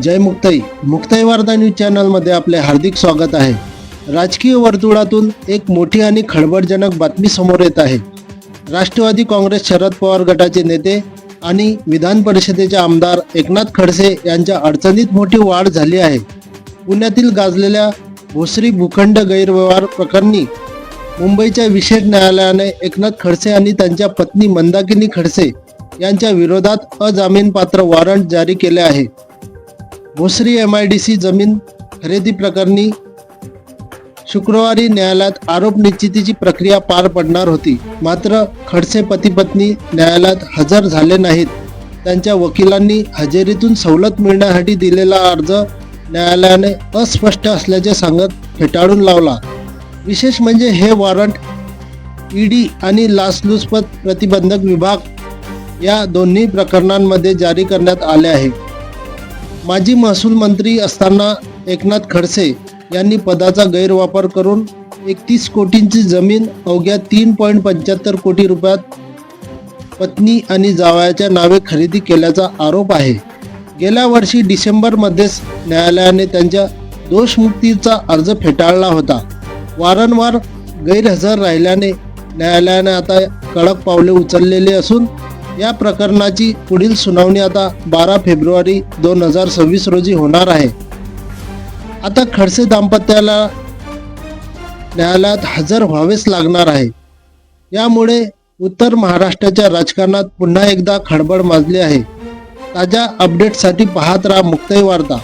जय मुक्ताई वार्ता न्यूज चॅनलमध्ये आपले हार्दिक स्वागत आहे। राजकीय वर्तुळातून एक मोठी आणि खळबळजनक बातमी समोर येत आहे। राष्ट्रवादी काँग्रेस शरद पवार गटाचे नेते आणि विधान परिषदेचे आमदार एकनाथ खडसे यांच्या अडचणीत मोठी वाढ झाली आहे। पुण्यातील गाजलेल्या भोसरी भूखंड गैरव्यवहार प्रकरणी मुंबईच्या विशेष न्यायालयाने एकनाथ खडसे आणि त्यांच्या पत्नी मंदाकिनी खडसे यांच्या विरोधात अजामीनपात्र वॉरंट जारी केले आहे। भोसरी MIDC जमीन खरेदी प्रकरणी शुक्रवारी न्यायालयात आरोप निश्चितीची प्रक्रिया पार पडणार होती, मात्र खडसे पती पत्नी न्यायालयात हजर झाले नाहीत। त्यांच्या वकिलांनी हजेरीतून सवलत मिळण्यासाठी दिलेला अर्ज न्यायालयाने अस्पष्ट असल्याचे सांगत फेटाळून लावला। विशेष म्हणजे हे वॉरंट ED आणि लाचलुचपत प्रतिबंधक विभाग या दोन्ही प्रकरणांमध्ये जारी करण्यात आले आहे। माजी महसूल मंत्री असताना एकनाथ खडसे यांनी पदाचा गैरवापर करून 31 कोटींची जमीन अवघ्या 3.75 कोटी रुपयात पत्नी आणि जावयाच्या नावे खरेदी केल्याचा आरोप आहे। गेल्या वर्षी डिसेंबरमध्येच न्यायालयाने त्यांच्या दोषमुक्तीचा अर्ज फेटाळला होता। वारंवार गैरहजर राहिल्याने न्यायालयाने आता कडक पावले उचललेली असून या प्रकरणाची पुढील सुनावणी आता 12 फेब्रुवारी 2026 रोजी होणार आहे। आता खडसे दाम्पत्याला न्यायालयात हजर व्हावेच लागणार आहे। यामुळे उत्तर महाराष्ट्राच्या राजकारणात पुन्हा एकदा खळबळ माजली आहे। ताज्या अपडेट्ससाठी पाहत राहा मुक्ताई वार्ता।